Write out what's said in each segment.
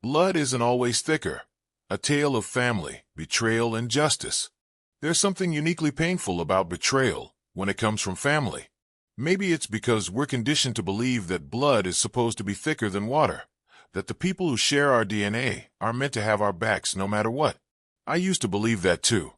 Blood isn't always thicker. A tale of family, betrayal, and justice. There's something uniquely painful about betrayal when it comes from family. Maybe it's because we're conditioned to believe that blood is supposed to be thicker than water, that the people who share our DNA are meant to have our backs no matter what. I used to believe that too.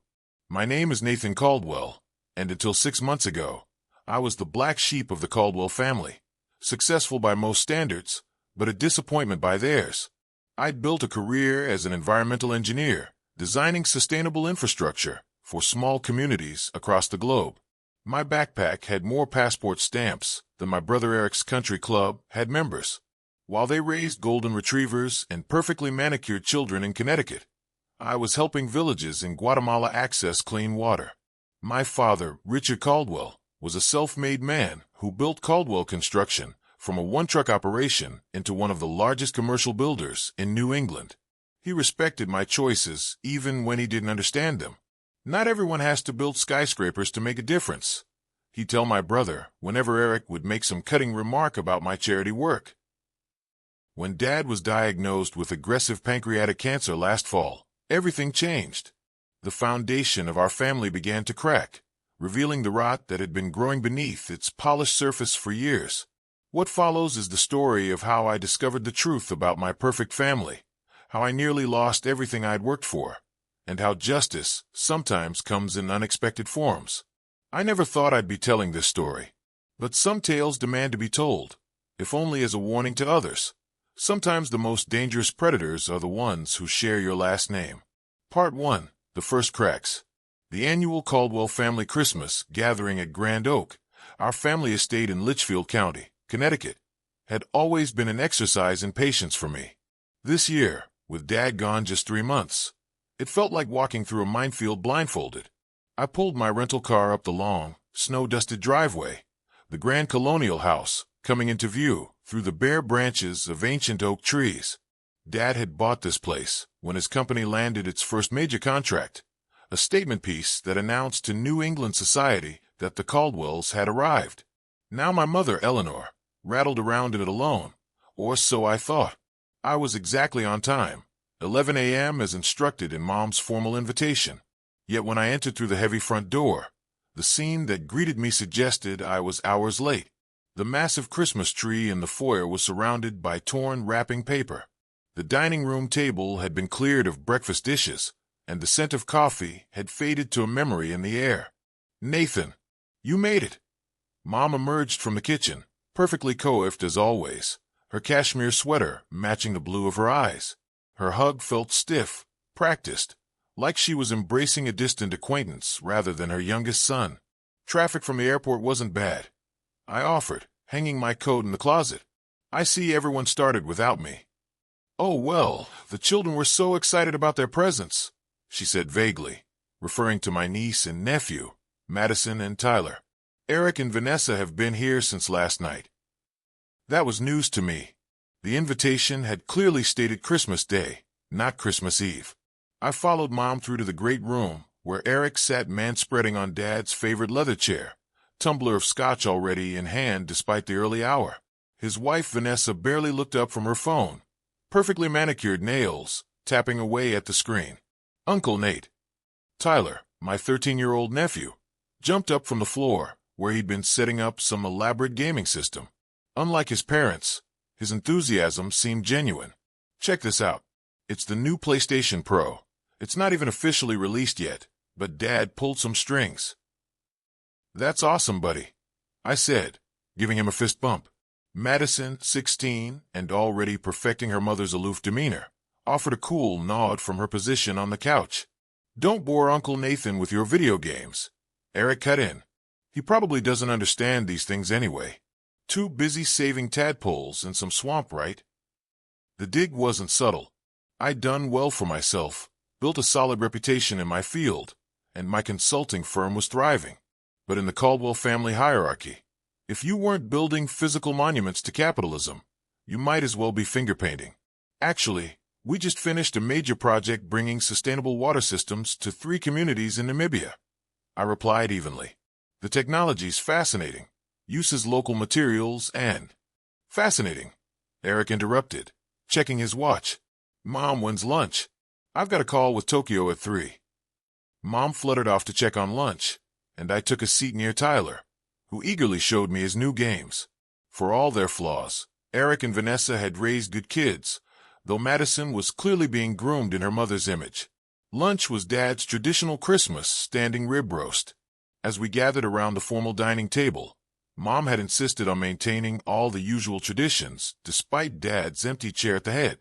My name is Nathan Caldwell, and until 6 months ago, I was the black sheep of the Caldwell family, successful by most standards, but a disappointment by theirs. I'd built a career as an environmental engineer, designing sustainable infrastructure for small communities across the globe. My backpack had more passport stamps than my brother Eric's country club had members. While they raised golden retrievers and perfectly manicured children in Connecticut, I was helping villages in Guatemala access clean water. My father, Richard Caldwell, was a self-made man who built Caldwell Construction from a one-truck operation into one of the largest commercial builders in New England. He respected my choices even when he didn't understand them. Not everyone has to build skyscrapers to make a difference, he'd tell my brother whenever Eric would make some cutting remark about my charity work. When Dad was diagnosed with aggressive pancreatic cancer last fall, everything changed. The foundation of our family began to crack, revealing the rot that had been growing beneath its polished surface for years. What follows is the story of how I discovered the truth about my perfect family, how I nearly lost everything I'd worked for, and how justice sometimes comes in unexpected forms. I never thought I'd be telling this story, but some tales demand to be told, if only as a warning to others. Sometimes the most dangerous predators are the ones who share your last name. Part 1. The First Cracks. The annual Caldwell family Christmas gathering at Grand Oak, our family estate in Litchfield County, Connecticut, had always been an exercise in patience for me. This year, with Dad gone just 3 months, it felt like walking through a minefield blindfolded. I pulled my rental car up the long, snow-dusted driveway, the grand colonial house coming into view through the bare branches of ancient oak trees. Dad had bought this place when his company landed its first major contract, a statement piece that announced to New England society that the Caldwells had arrived. Now my mother, Eleanor, rattled around in it alone, or so I thought. I was exactly on time, 11 a.m. as instructed in Mom's formal invitation. Yet when I entered through the heavy front door, the scene that greeted me suggested I was hours late. The massive Christmas tree in the foyer was surrounded by torn wrapping paper. The dining room table had been cleared of breakfast dishes, and the scent of coffee had faded to a memory in the air. "Nathan, you made it." Mom emerged from the kitchen, perfectly coiffed as always, her cashmere sweater matching the blue of her eyes. Her hug felt stiff, practiced, like she was embracing a distant acquaintance rather than her youngest son. "Traffic from the airport wasn't bad," I offered, hanging my coat in the closet. "I see everyone started without me." "Oh, well, the children were so excited about their presents," she said vaguely, referring to my niece and nephew, Madison and Tyler. "Eric and Vanessa have been here since last night." That was news to me. The invitation had clearly stated Christmas Day, not Christmas Eve. I followed Mom through to the great room, where Eric sat manspreading on Dad's favorite leather chair, tumbler of scotch already in hand despite the early hour. His wife Vanessa barely looked up from her phone, perfectly manicured nails, tapping away at the screen. Uncle Nate. Tyler, my 13-year-old nephew, jumped up from the floor, where he'd been setting up some elaborate gaming system. Unlike his parents, his enthusiasm seemed genuine. "Check this out. It's the new PlayStation Pro. It's not even officially released yet, but Dad pulled some strings." "That's awesome, buddy," I said, giving him a fist bump. Madison, 16, and already perfecting her mother's aloof demeanor, offered a cool nod from her position on the couch. "Don't bore Uncle Nathan with your video games," Eric cut in. "He probably doesn't understand these things anyway. Too busy saving tadpoles in some swamp, right?" The dig wasn't subtle. I'd done well for myself, built a solid reputation in my field, and my consulting firm was thriving. But in the Caldwell family hierarchy, if you weren't building physical monuments to capitalism, you might as well be finger painting. "Actually, we just finished a major project bringing sustainable water systems to 3 communities in Namibia," I replied evenly. "The technology's fascinating, uses local materials and—" "Fascinating," Eric interrupted, checking his watch. Mom, when's lunch? I've got a call with Tokyo at 3. Mom fluttered off to check on lunch, and I took a seat near Tyler, who eagerly showed me his new games. For all their flaws, Eric and Vanessa had raised good kids, though Madison was clearly being groomed in her mother's image. Lunch was Dad's traditional Christmas standing rib roast. As we gathered around the formal dining table, Mom had insisted on maintaining all the usual traditions, despite Dad's empty chair at the head.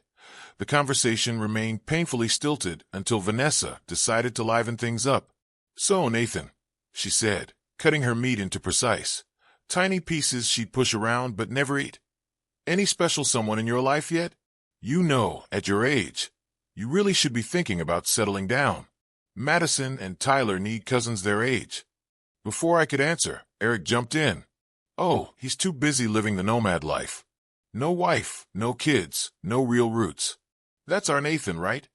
The conversation remained painfully stilted until Vanessa decided to liven things up. "So, Nathan," she said, cutting her meat into precise, tiny pieces she'd push around but never eat. "Any special someone in your life yet? You know, at your age, you really should be thinking about settling down. Madison and Tyler need cousins their age." Before I could answer, Eric jumped in. "Oh, he's too busy living the nomad life. No wife, no kids, no real roots. That's our Nathan, right?"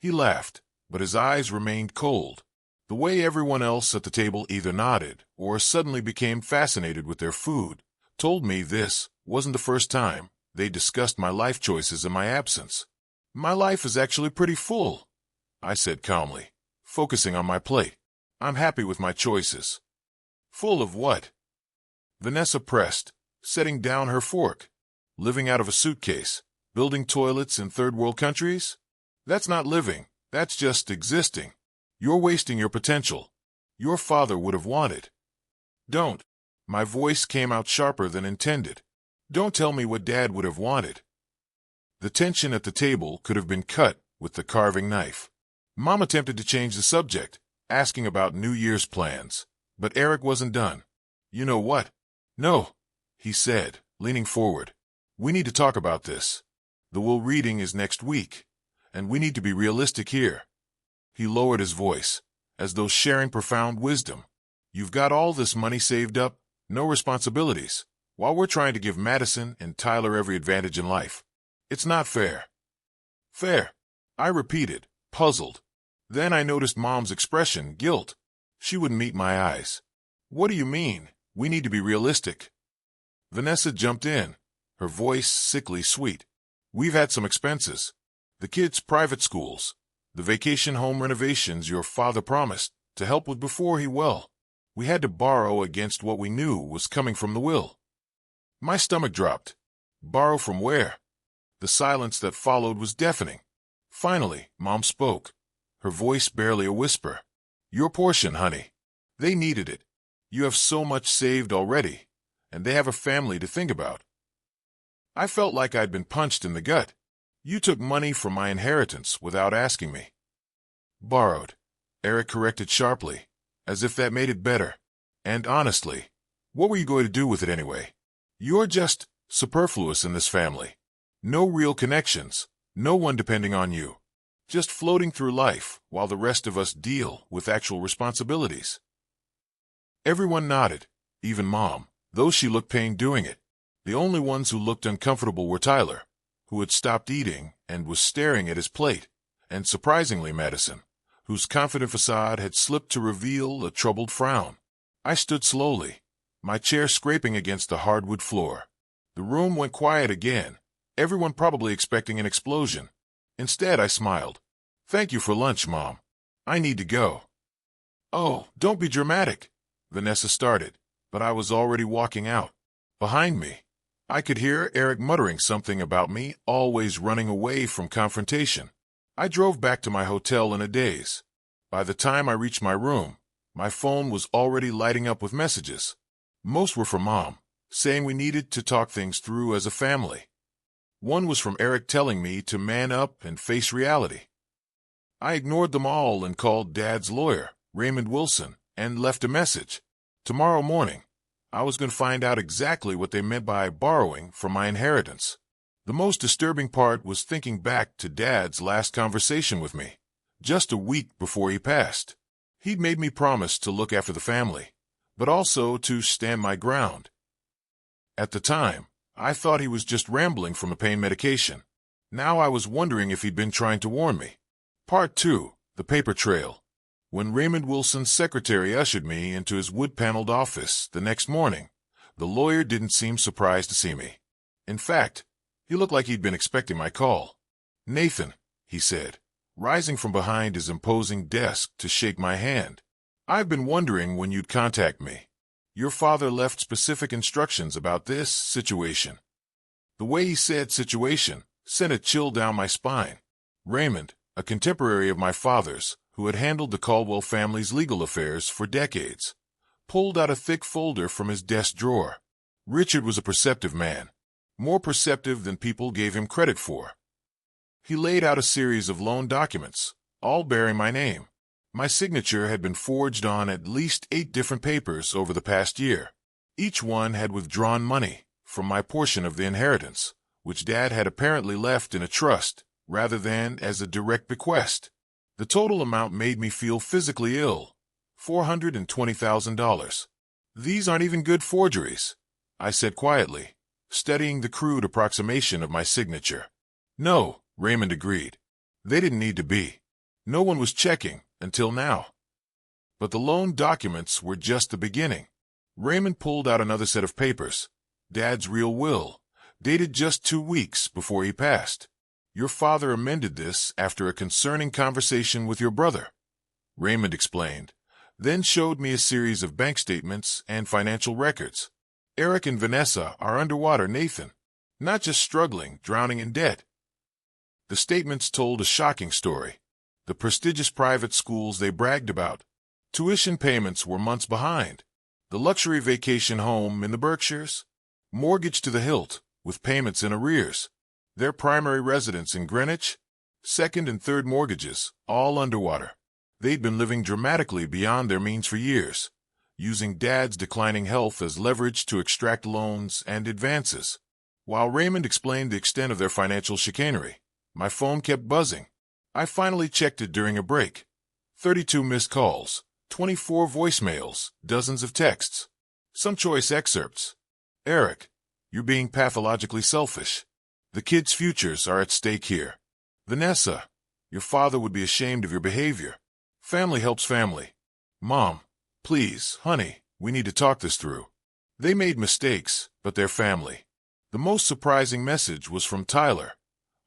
He laughed, but his eyes remained cold. The way everyone else at the table either nodded or suddenly became fascinated with their food told me this wasn't the first time they discussed my life choices in my absence. "My life is actually pretty full," I said calmly, focusing on my plate. "I'm happy with my choices." "Full of what?" Vanessa pressed, setting down her fork. "Living out of a suitcase, building toilets in third-world countries? That's not living, that's just existing. You're wasting your potential. Your father would have wanted." "Don't." My voice came out sharper than intended. "Don't tell me what Dad would have wanted." The tension at the table could have been cut with the carving knife. Mom attempted to change the subject, asking about New Year's plans, but Eric wasn't done. "You know what?" "No," he said, leaning forward. "We need to talk about this. The will reading is next week, and we need to be realistic here." He lowered his voice, as though sharing profound wisdom. "You've got all this money saved up, no responsibilities, while we're trying to give Madison and Tyler every advantage in life. It's not fair." "Fair?" I repeated, puzzled. Then I noticed Mom's expression, guilt. She wouldn't meet my eyes. "What do you mean? We need to be realistic." Vanessa jumped in, her voice sickly sweet. "We've had some expenses. The kids' private schools, the vacation home renovations your father promised to help with before we had to borrow against what we knew was coming from the will." My stomach dropped. Borrow from where? The silence that followed was deafening. Finally, Mom spoke, her voice barely a whisper. "Your portion, honey. They needed it. You have so much saved already, and they have a family to think about." I felt like I'd been punched in the gut. "You took money from my inheritance without asking me." "Borrowed," Eric corrected sharply, as if that made it better. "And honestly, what were you going to do with it anyway? You're just superfluous in this family. No real connections, no one depending on you. Just floating through life while the rest of us deal with actual responsibilities." Everyone nodded, even Mom, though she looked pained doing it. The only ones who looked uncomfortable were Tyler, who had stopped eating and was staring at his plate, and surprisingly Madison, whose confident facade had slipped to reveal a troubled frown. I stood slowly, my chair scraping against the hardwood floor. The room went quiet again, everyone probably expecting an explosion. Instead, I smiled. "Thank you for lunch, Mom. I need to go." "Oh, don't be dramatic," Vanessa started, but I was already walking out. Behind me, I could hear Eric muttering something about me always running away from confrontation. I drove back to my hotel in a daze. By the time I reached my room, my phone was already lighting up with messages. Most were from Mom, saying we needed to talk things through as a family. One was from Eric telling me to man up and face reality. I ignored them all and called Dad's lawyer, Raymond Wilson, and left a message. Tomorrow morning, I was going to find out exactly what they meant by borrowing from my inheritance. The most disturbing part was thinking back to Dad's last conversation with me, just a week before he passed. He'd made me promise to look after the family, but also to stand my ground. At the time, I thought he was just rambling from a pain medication. Now I was wondering if he'd been trying to warn me. Part 2, The Paper Trail. When Raymond Wilson's secretary ushered me into his wood-paneled office the next morning, the lawyer didn't seem surprised to see me. In fact, he looked like he'd been expecting my call. Nathan, he said, rising from behind his imposing desk to shake my hand. I've been wondering when you'd contact me. Your father left specific instructions about this situation. The way he said situation sent a chill down my spine. Raymond, a contemporary of my father's, who had handled the Caldwell family's legal affairs for decades, pulled out a thick folder from his desk drawer. Richard was a perceptive man, more perceptive than people gave him credit for. He laid out a series of loan documents, all bearing my name. My signature had been forged on at least 8 different papers over the past year. Each one had withdrawn money from my portion of the inheritance, which Dad had apparently left in a trust rather than as a direct bequest. The total amount made me feel physically ill. $420,000. These aren't even good forgeries, I said quietly, studying the crude approximation of my signature. No, Raymond agreed. They didn't need to be. No one was checking until now. But the loan documents were just the beginning. Raymond pulled out another set of papers, Dad's real will, dated just 2 weeks before he passed. Your father amended this after a concerning conversation with your brother, Raymond explained, then showed me a series of bank statements and financial records. Eric and Vanessa are underwater, Nathan, not just struggling, drowning in debt. The statements told a shocking story. The prestigious private schools they bragged about. Tuition payments were months behind. The luxury vacation home in the Berkshires. Mortgage to the hilt, with payments in arrears. Their primary residence in Greenwich. Second and third mortgages, all underwater. They'd been living dramatically beyond their means for years, using Dad's declining health as leverage to extract loans and advances. While Raymond explained the extent of their financial chicanery, my phone kept buzzing. I finally checked it during a break. 32 missed calls, 24 voicemails, dozens of texts. Some choice excerpts. Eric, you're being pathologically selfish. The kids' futures are at stake here. Vanessa, your father would be ashamed of your behavior. Family helps family. Mom, please, honey, we need to talk this through. They made mistakes, but they're family. The most surprising message was from Tyler.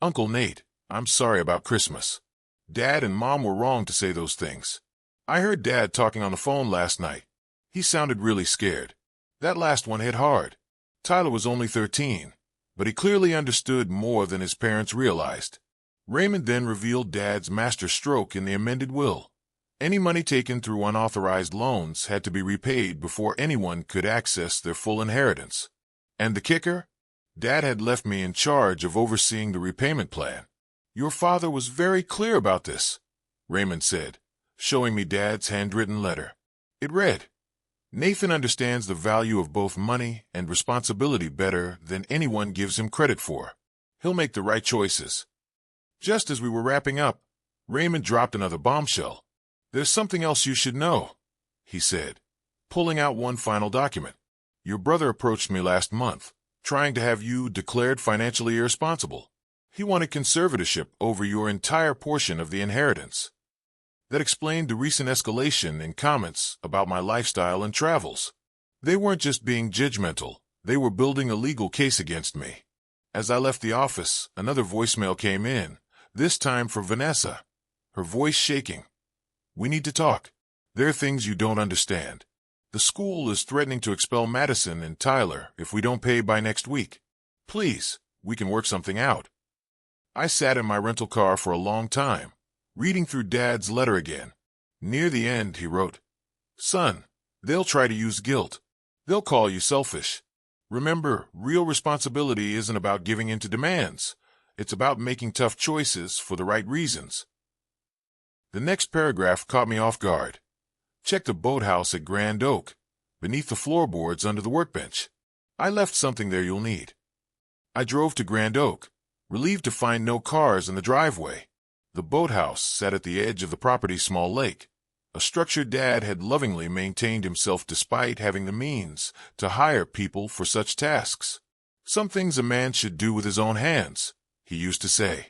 Uncle Nate, I'm sorry about Christmas. Dad and Mom were wrong to say those things. I heard Dad talking on the phone last night. He sounded really scared. That last one hit hard. Tyler was only 13, but he clearly understood more than his parents realized. Raymond then revealed Dad's master stroke in the amended will. Any money taken through unauthorized loans had to be repaid before anyone could access their full inheritance. And the kicker? Dad had left me in charge of overseeing the repayment plan. Your father was very clear about this, Raymond said, showing me Dad's handwritten letter. It read, Nathan understands the value of both money and responsibility better than anyone gives him credit for. He'll make the right choices. Just as we were wrapping up, Raymond dropped another bombshell. There's something else you should know, he said, pulling out one final document. Your brother approached me last month, trying to have you declared financially irresponsible. He wanted conservatorship over your entire portion of the inheritance. That explained the recent escalation in comments about my lifestyle and travels. They weren't just being judgmental, they were building a legal case against me. As I left the office, another voicemail came in, this time for Vanessa, her voice shaking. We need to talk. There are things you don't understand. The school is threatening to expel Madison and Tyler if we don't pay by next week. Please, we can work something out. I sat in my rental car for a long time, reading through Dad's letter again. Near the end, he wrote, Son, they'll try to use guilt. They'll call you selfish. Remember, real responsibility isn't about giving in to demands. It's about making tough choices for the right reasons. The next paragraph caught me off guard. Check the boathouse at Grand Oak, beneath the floorboards under the workbench. I left something there you'll need. I drove to Grand Oak, relieved to find no cars in the driveway. The boathouse sat at the edge of the property's small lake, a structure Dad had lovingly maintained himself despite having the means to hire people for such tasks. Some things a man should do with his own hands, he used to say.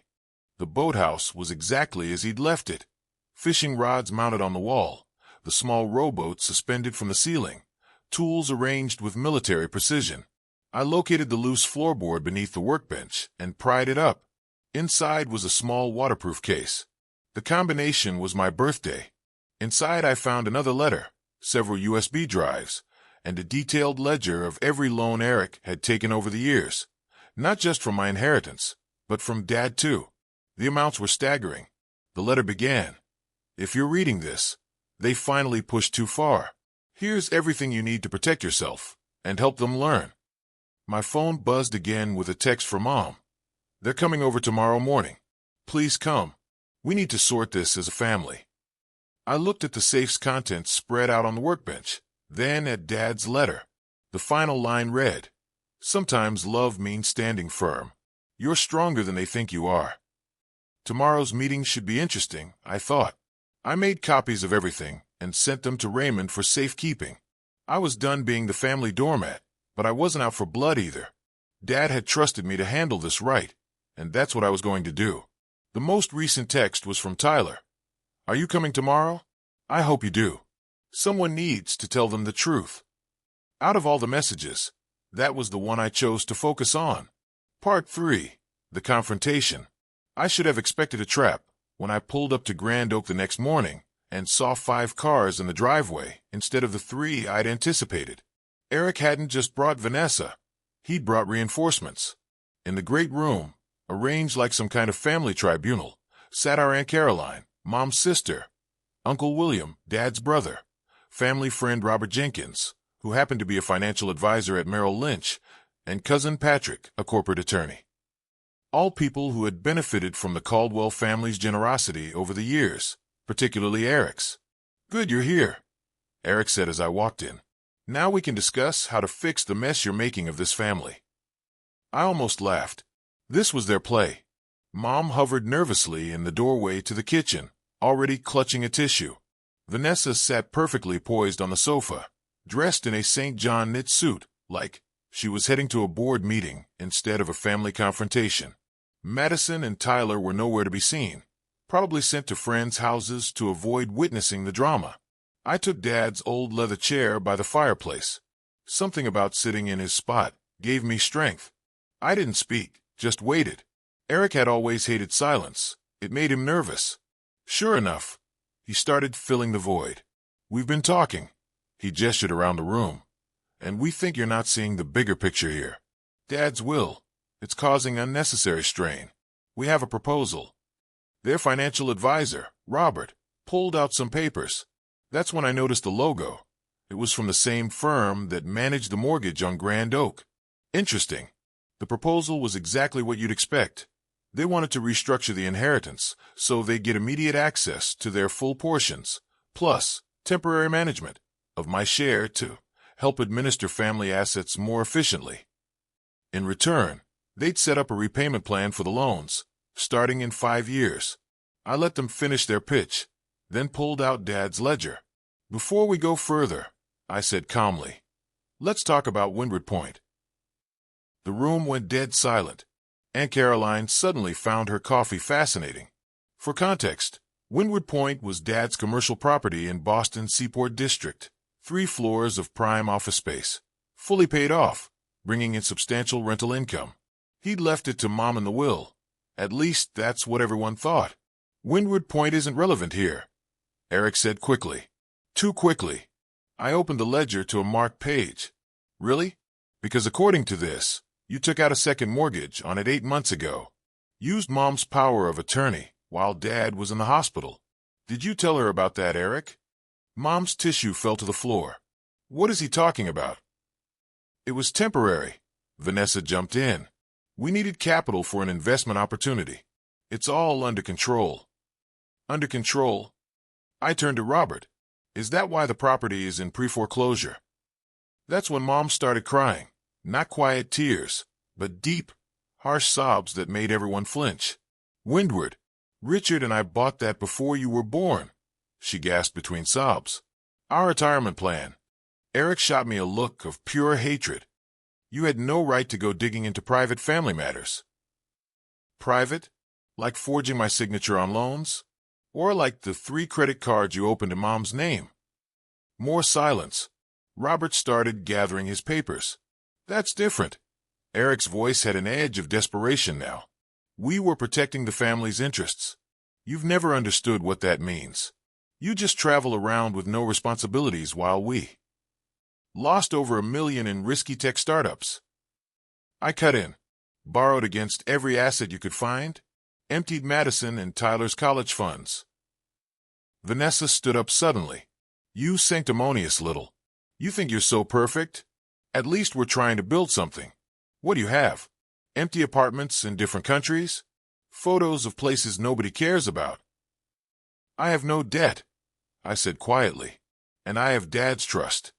The boathouse was exactly as he'd left it. Fishing rods mounted on the wall, the small rowboat suspended from the ceiling, tools arranged with military precision. I located the loose floorboard beneath the workbench and pried it up. Inside was a small waterproof case. The combination was my birthday. Inside I found another letter, several USB drives, and a detailed ledger of every loan Eric had taken over the years. Not just from my inheritance, but from Dad too. The amounts were staggering. The letter began, "If you're reading this, they finally pushed too far. Here's everything you need to protect yourself and help them learn." My phone buzzed again with a text from Mom. "They're coming over tomorrow morning. Please come. We need to sort this as a family." I looked at the safe's contents spread out on the workbench, then at Dad's letter. The final line read, "Sometimes love means standing firm. You're stronger than they think you are." Tomorrow's meeting should be interesting, I thought. I made copies of everything and sent them to Raymond for safekeeping. I was done being the family doormat, but I wasn't out for blood either. Dad had trusted me to handle this right, and that's what I was going to do. The most recent text was from Tyler. "Are you coming tomorrow? I hope you do. Someone needs to tell them the truth." Out of all the messages, that was the one I chose to focus on. Part 3. The Confrontation. I should have expected a trap when I pulled up to Grand Oak the next morning and saw 5 cars in the driveway instead of the 3 I'd anticipated. Eric hadn't just brought Vanessa. He'd brought reinforcements. In the great room, arranged like some kind of family tribunal, sat our Aunt Caroline, Mom's sister, Uncle William, Dad's brother, family friend Robert Jenkins, who happened to be a financial advisor at Merrill Lynch, and Cousin Patrick, a corporate attorney. All people who had benefited from the Caldwell family's generosity over the years, particularly Eric's. "Good you're here," Eric said as I walked in. "Now we can discuss how to fix the mess you're making of this family." I almost laughed. This was their play. Mom hovered nervously in the doorway to the kitchen, already clutching a tissue. Vanessa sat perfectly poised on the sofa, dressed in a St. John knit suit, like she was heading to a board meeting instead of a family confrontation. Madison and Tyler were nowhere to be seen, probably sent to friends' houses to avoid witnessing the drama. I took Dad's old leather chair by the fireplace. Something about sitting in his spot gave me strength. I didn't speak, just waited. Eric had always hated silence. It made him nervous. Sure enough, he started filling the void. "We've been talking," he gestured around the room, "and we think you're not seeing the bigger picture here. Dad's will. It's causing unnecessary strain. We have a proposal." Their financial advisor, Robert, pulled out some papers. That's when I noticed the logo. It was from the same firm that managed the mortgage on Grand Oak. Interesting. The proposal was exactly what you'd expect. They wanted to restructure the inheritance so they get immediate access to their full portions, plus temporary management of my share to help administer family assets more efficiently. In return, they'd set up a repayment plan for the loans, starting in 5 years. I let them finish their pitch, then pulled out Dad's ledger. "Before we go further," I said calmly, "let's talk about Windward Point." The room went dead silent. Aunt Caroline suddenly found her coffee fascinating. For context, Windward Point was Dad's commercial property in Boston's Seaport District, 3 floors of prime office space, fully paid off, bringing in substantial rental income. He'd left it to Mom in the will. At least that's what everyone thought. "Windward Point isn't relevant here," Eric said quickly. Too quickly. I opened the ledger to a marked page. "Really? Because according to this, you took out a second mortgage on it 8 months ago. Used Mom's power of attorney while Dad was in the hospital. Did you tell her about that, Eric?" Mom's tissue fell to the floor. "What is he talking about?" "It was temporary." Vanessa jumped in. "We needed capital for an investment opportunity. It's all under control." "Under control?" I turned to Robert. "Is that why the property is in pre-foreclosure?" That's when Mom started crying. Not quiet tears, but deep, harsh sobs that made everyone flinch. "Windward, Richard and I bought that before you were born," she gasped between sobs. "Our retirement plan." Eric shot me a look of pure hatred. "You had no right to go digging into private family matters." "Private? Like forging my signature on loans? Or like the 3 credit cards you opened in Mom's name?" More silence. Robert started gathering his papers. "That's different." Eric's voice had an edge of desperation now. We were protecting the family's interests. You've never understood what that means. You just travel around with no responsibilities while we lost over $1 million in risky tech startups. I cut in. Borrowed against every asset you could find. Emptied Madison and Tyler's college funds. Vanessa stood up suddenly. You sanctimonious little. You think you're so perfect? At least we're trying to build something. What do you have? Empty apartments in different countries? Photos of places nobody cares about? I have no debt, I said quietly, and I have Dad's trust.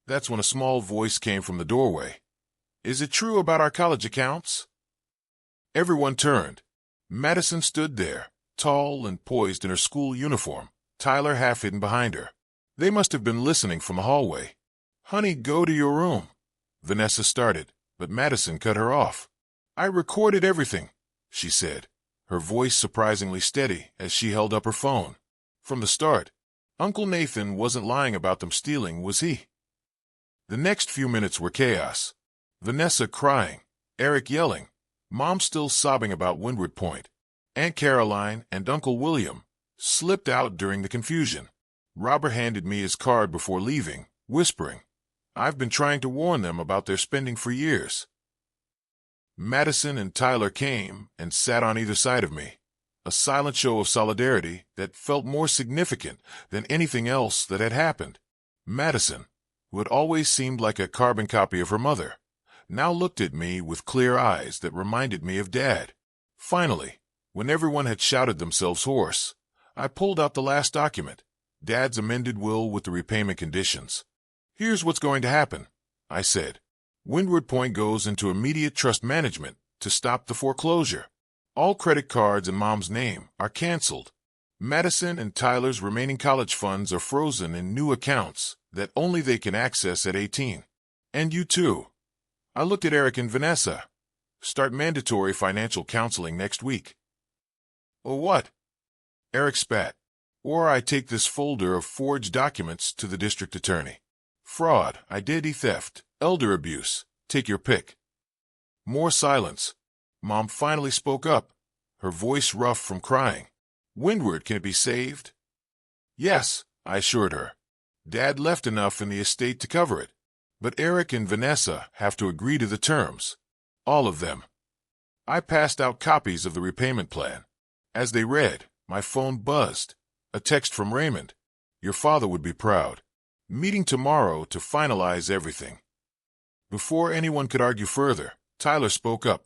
That's when a small voice came from the doorway. Is it true about our college accounts? Everyone turned. Madison stood there, tall and poised in her school uniform, Tyler half hidden behind her. They must have been listening from the hallway. Honey, go to your room. Vanessa started, but Madison cut her off. I recorded everything, she said, her voice surprisingly steady as she held up her phone. From the start, Uncle Nathan wasn't lying about them stealing, was he? The next few minutes were chaos. Vanessa crying, Eric yelling, Mom still sobbing about Windward Point. Aunt Caroline and Uncle William slipped out during the confusion. Robert handed me his card before leaving, whispering, I've been trying to warn them about their spending for years. Madison and Tyler came and sat on either side of me, a silent show of solidarity that felt more significant than anything else that had happened. Madison, who had always seemed like a carbon copy of her mother, now looked at me with clear eyes that reminded me of Dad. Finally, when everyone had shouted themselves hoarse, I pulled out the last document, Dad's amended will with the repayment conditions. Here's what's going to happen, I said. Windward Point goes into immediate trust management to stop the foreclosure. All credit cards in Mom's name are canceled. Madison and Tyler's remaining college funds are frozen in new accounts that only they can access at 18. And you too. I looked at Eric and Vanessa. Start mandatory financial counseling next week. Or what? Eric spat. Or I take this folder of forged documents to the district attorney. Fraud, identity theft, elder abuse, take your pick. More silence. Mom finally spoke up, her voice rough from crying. Windward, can it be saved? Yes, I assured her. Dad left enough in the estate to cover it. But Eric and Vanessa have to agree to the terms. All of them. I passed out copies of the repayment plan. As they read, my phone buzzed. A text from Raymond. Your father would be proud. Meeting tomorrow to finalize everything. Before anyone could argue further, Tyler spoke up.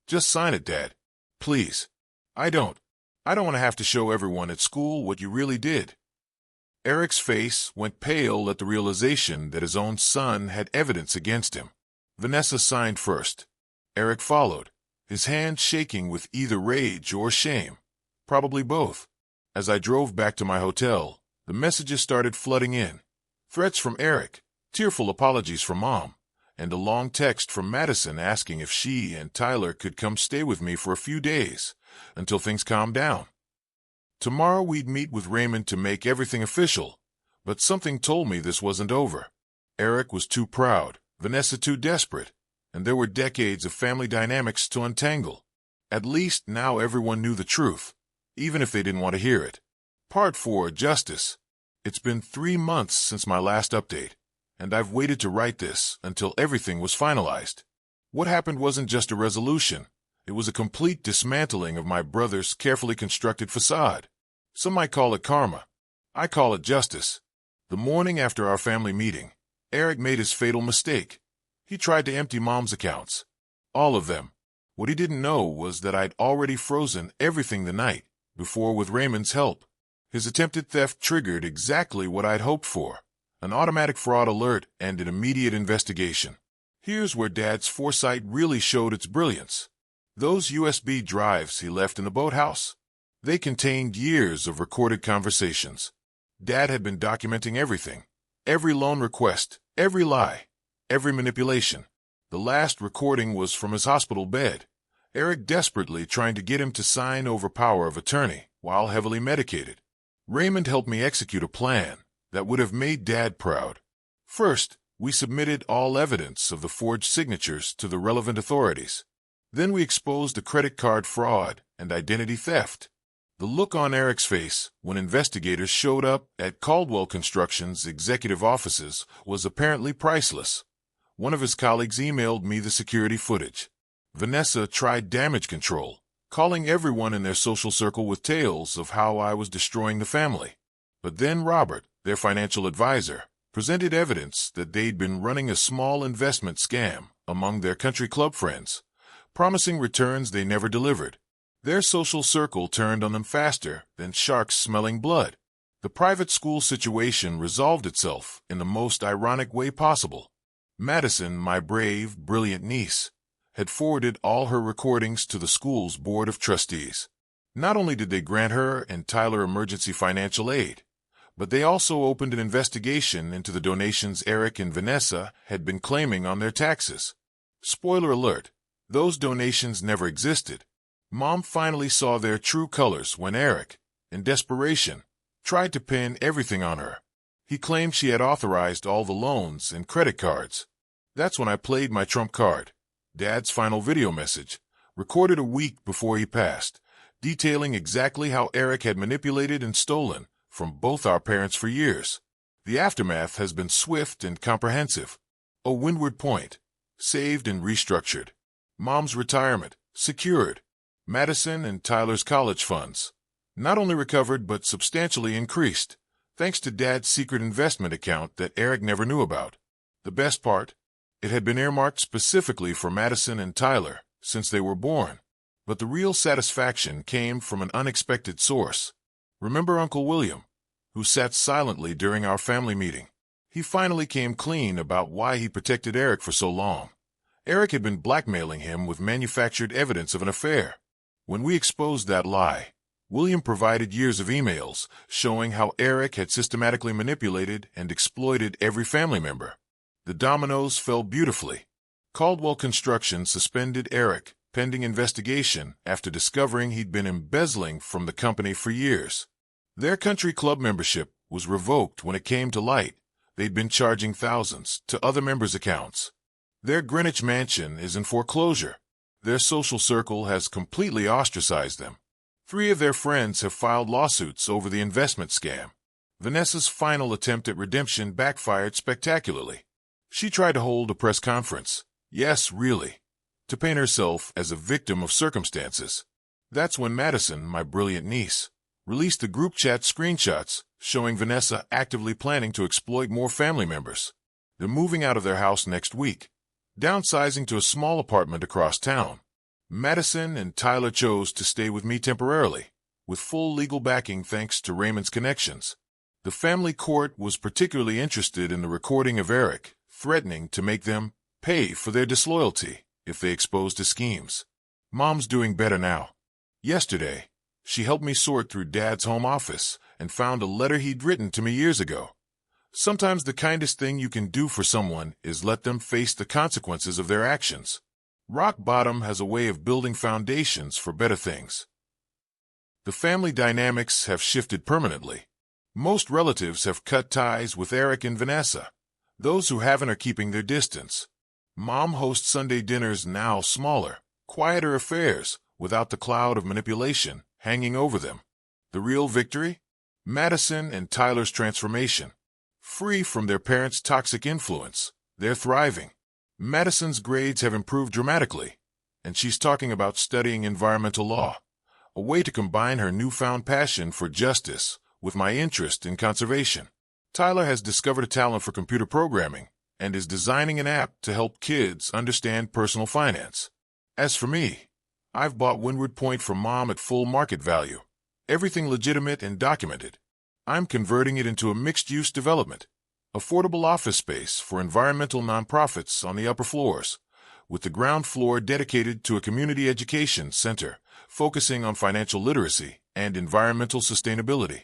Just sign it, Dad. Please. I don't want to have to show everyone at school what you really did. Eric's face went pale at the realization that his own son had evidence against him. Vanessa signed first. Eric followed, his hand shaking with either rage or shame. Probably both. As I drove back to my hotel, the messages started flooding in. Threats from Eric, tearful apologies from Mom, and a long text from Madison asking if she and Tyler could come stay with me for a few days until things calmed down. Tomorrow we'd meet with Raymond to make everything official, but something told me this wasn't over. Eric was too proud, Vanessa too desperate, and there were decades of family dynamics to untangle. At least now everyone knew the truth, even if they didn't want to hear it. Part 4, Justice. It's been 3 months since my last update, and I've waited to write this until everything was finalized. What happened wasn't just a resolution. It was a complete dismantling of my brother's carefully constructed facade. Some might call it karma. I call it justice. The morning after our family meeting, Eric made his fatal mistake. He tried to empty Mom's accounts. All of them. What he didn't know was that I'd already frozen everything the night before with Raymond's help. His attempted theft triggered exactly what I'd hoped for. An automatic fraud alert and an immediate investigation. Here's where Dad's foresight really showed its brilliance. Those USB drives he left in the boathouse. They contained years of recorded conversations. Dad had been documenting everything. Every loan request, every lie, every manipulation. The last recording was from his hospital bed. Eric desperately trying to get him to sign over power of attorney while heavily medicated. Raymond helped me execute a plan that would have made Dad proud. First, we submitted all evidence of the forged signatures to the relevant authorities. Then we exposed the credit card fraud and identity theft. The look on Eric's face when investigators showed up at Caldwell Construction's executive offices was apparently priceless. One of his colleagues emailed me the security footage. Vanessa tried damage control, calling everyone in their social circle with tales of how I was destroying the family. But then Robert, their financial advisor, presented evidence that they'd been running a small investment scam among their country club friends, promising returns they never delivered. Their social circle turned on them faster than sharks smelling blood. The private school situation resolved itself in the most ironic way possible. Madison, my brave, brilliant niece, had forwarded all her recordings to the school's board of trustees. Not only did they grant her and Tyler emergency financial aid, but they also opened an investigation into the donations Eric and Vanessa had been claiming on their taxes. Spoiler alert, those donations never existed. Mom finally saw their true colors when Eric, in desperation, tried to pin everything on her. He claimed she had authorized all the loans and credit cards. That's when I played my trump card, Dad's final video message, recorded a week before he passed, detailing exactly how Eric had manipulated and stolen from both our parents for years. The aftermath has been swift and comprehensive. A windward point, saved and restructured. Mom's retirement, secured. Madison and Tyler's college funds, not only recovered but substantially increased, thanks to Dad's secret investment account that Eric never knew about. The best part? It had been earmarked specifically for Madison and Tyler since they were born. But the real satisfaction came from an unexpected source. Remember Uncle William, who sat silently during our family meeting? He finally came clean about why he protected Eric for so long. Eric had been blackmailing him with manufactured evidence of an affair. When we exposed that lie, William provided years of emails showing how Eric had systematically manipulated and exploited every family member. The dominoes fell beautifully. Caldwell Construction suspended Eric pending investigation after discovering he'd been embezzling from the company for years. Their country club membership was revoked when it came to light. They'd been charging thousands to other members' accounts. Their Greenwich mansion is in foreclosure. Their social circle has completely ostracized them. 3 of their friends have filed lawsuits over the investment scam. Vanessa's final attempt at redemption backfired spectacularly. She tried to hold a press conference. Yes, really. To paint herself as a victim of circumstances. That's when Madison, my brilliant niece, released the group chat screenshots showing Vanessa actively planning to exploit more family members. They're moving out of their house next week, downsizing to a small apartment across town. Madison and Tyler chose to stay with me temporarily, with full legal backing thanks to Raymond's connections. The family court was particularly interested in the recording of Eric, threatening to make them pay for their disloyalty if they exposed his schemes. Mom's doing better now. Yesterday, she helped me sort through Dad's home office and found a letter he'd written to me years ago. Sometimes the kindest thing you can do for someone is let them face the consequences of their actions. Rock bottom has a way of building foundations for better things. The family dynamics have shifted permanently. Most relatives have cut ties with Eric and Vanessa. Those who haven't are keeping their distance. Mom hosts Sunday dinners now smaller, quieter affairs without the cloud of manipulation hanging over them. The real victory? Madison and Tyler's transformation. Free from their parents' toxic influence, they're thriving. Madison's grades have improved dramatically, and she's talking about studying environmental law, a way to combine her newfound passion for justice with my interest in conservation. Tyler has discovered a talent for computer programming and is designing an app to help kids understand personal finance. As for me, I've bought Windward Point from Mom at full market value, everything legitimate and documented. I'm converting it into a mixed-use development, affordable office space for environmental nonprofits on the upper floors, with the ground floor dedicated to a community education center focusing on financial literacy and environmental sustainability.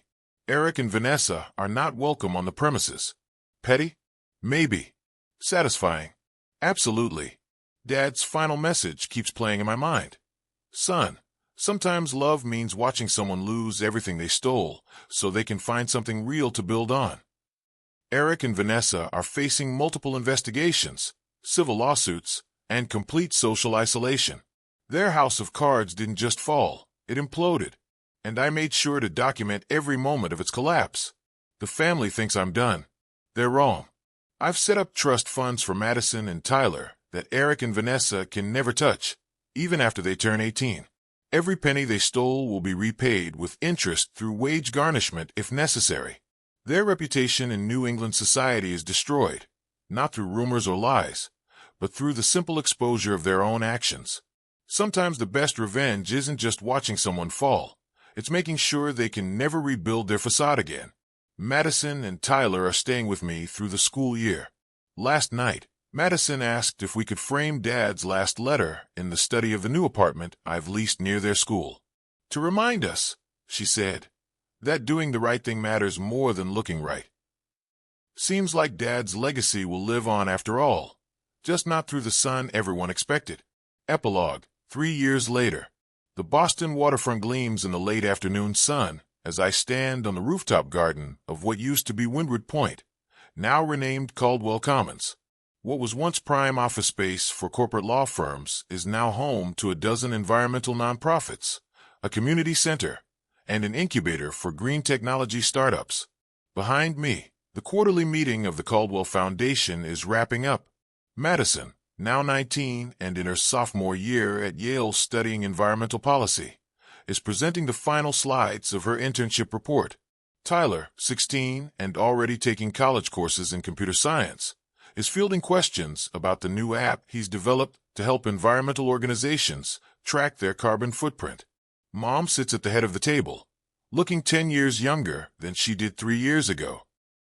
Eric and Vanessa are not welcome on the premises. Petty? Maybe. Satisfying? Absolutely. Dad's final message keeps playing in my mind. Son, sometimes love means watching someone lose everything they stole so they can find something real to build on. Eric and Vanessa are facing multiple investigations, civil lawsuits, and complete social isolation. Their house of cards didn't just fall, it imploded. And I made sure to document every moment of its collapse. The family thinks I'm done. They're wrong. I've set up trust funds for Madison and Tyler that Eric and Vanessa can never touch, even after they turn 18. Every penny they stole will be repaid with interest through wage garnishment if necessary. Their reputation in New England society is destroyed, not through rumors or lies, but through the simple exposure of their own actions. Sometimes the best revenge isn't just watching someone fall. It's making sure they can never rebuild their facade again. Madison and Tyler are staying with me through the school year. Last night, Madison asked if we could frame Dad's last letter in the study of the new apartment I've leased near their school. To remind us, she said, that doing the right thing matters more than looking right. Seems like Dad's legacy will live on after all, just not through the son everyone expected. Epilogue, 3 years later. The Boston waterfront gleams in the late afternoon sun as I stand on the rooftop garden of what used to be Windward Point, now renamed Caldwell Commons. What was once prime office space for corporate law firms is now home to a dozen environmental nonprofits, a community center, and an incubator for green technology startups. Behind me, the quarterly meeting of the Caldwell Foundation is wrapping up. Madison, now 19 and in her sophomore year at Yale studying environmental policy, is presenting the final slides of her internship report. Tyler, 16 and already taking college courses in computer science, is fielding questions about the new app he's developed to help environmental organizations track their carbon footprint. Mom sits at the head of the table, looking 10 years younger than she did 3 years ago.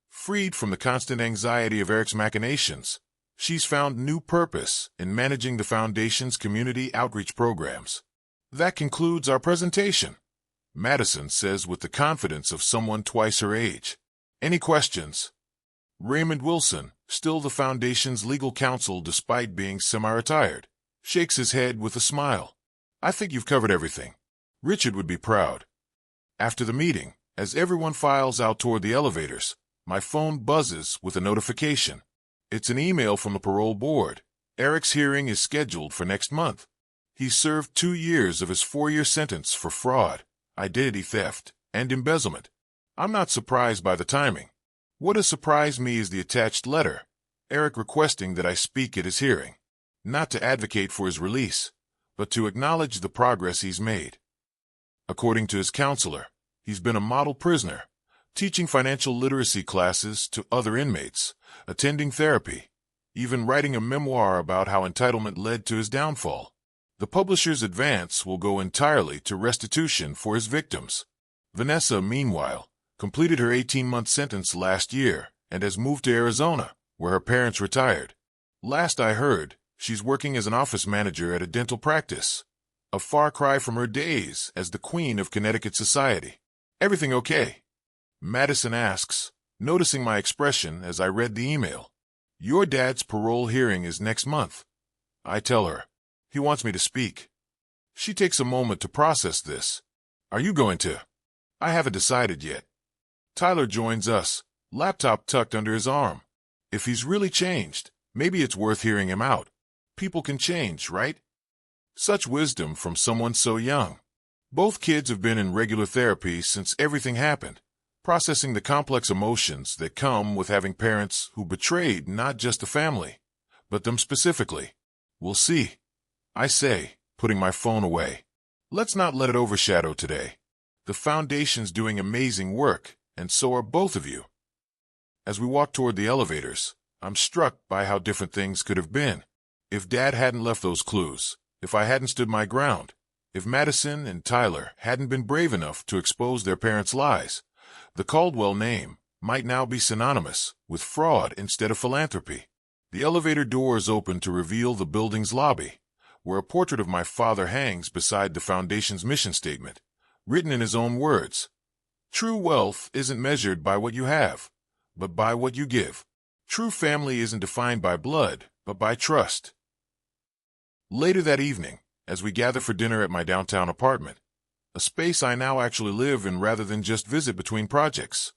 Freed from the constant anxiety of Eric's machinations, she's found new purpose in managing the Foundation's community outreach programs. That concludes our presentation, Madison says with the confidence of someone twice her age. Any questions? Raymond Wilson, still the Foundation's legal counsel despite being semi-retired, shakes his head with a smile. I think you've covered everything. Richard would be proud. After the meeting, as everyone files out toward the elevators, my phone buzzes with a notification. It's an email from the parole board. Eric's hearing is scheduled for next month. He served 2 years of his 4-year sentence for fraud, identity theft, and embezzlement. I'm not surprised by the timing. What has surprised me is the attached letter, Eric requesting that I speak at his hearing, not to advocate for his release, but to acknowledge the progress he's made. According to his counselor, he's been a model prisoner, teaching financial literacy classes to other inmates, attending therapy, even writing a memoir about how entitlement led to his downfall. The publisher's advance will go entirely to restitution for his victims. Vanessa, meanwhile, completed her 18-month sentence last year and has moved to Arizona, where her parents retired. Last I heard, she's working as an office manager at a dental practice, a far cry from her days as the queen of Connecticut society. Everything okay? Madison asks, noticing my expression as I read the email. Your dad's parole hearing is next month. I tell her. He wants me to speak. She takes a moment to process this. Are you going to? I haven't decided yet. Tyler joins us, laptop tucked under his arm. If he's really changed, maybe it's worth hearing him out. People can change, right? Such wisdom from someone so young. Both kids have been in regular therapy since everything happened, processing the complex emotions that come with having parents who betrayed not just the family, but them specifically. We'll see, I say, putting my phone away. Let's not let it overshadow today. The Foundation's doing amazing work, and so are both of you. As we walk toward the elevators, I'm struck by how different things could have been. If Dad hadn't left those clues, if I hadn't stood my ground, if Madison and Tyler hadn't been brave enough to expose their parents' lies, the Caldwell name might now be synonymous with fraud instead of philanthropy. The elevator doors open to reveal the building's lobby, where a portrait of my father hangs beside the Foundation's mission statement, written in his own words. True wealth isn't measured by what you have, but by what you give. True family isn't defined by blood, but by trust. Later that evening, as we gather for dinner at my downtown apartment, a space I now actually live in rather than just visit between projects,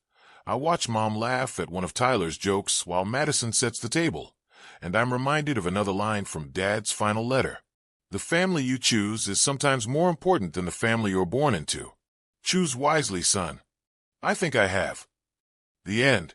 I watch Mom laugh at one of Tyler's jokes while Madison sets the table, and I'm reminded of another line from Dad's final letter. The family you choose is sometimes more important than the family you're born into. Choose wisely, son. I think I have. The end.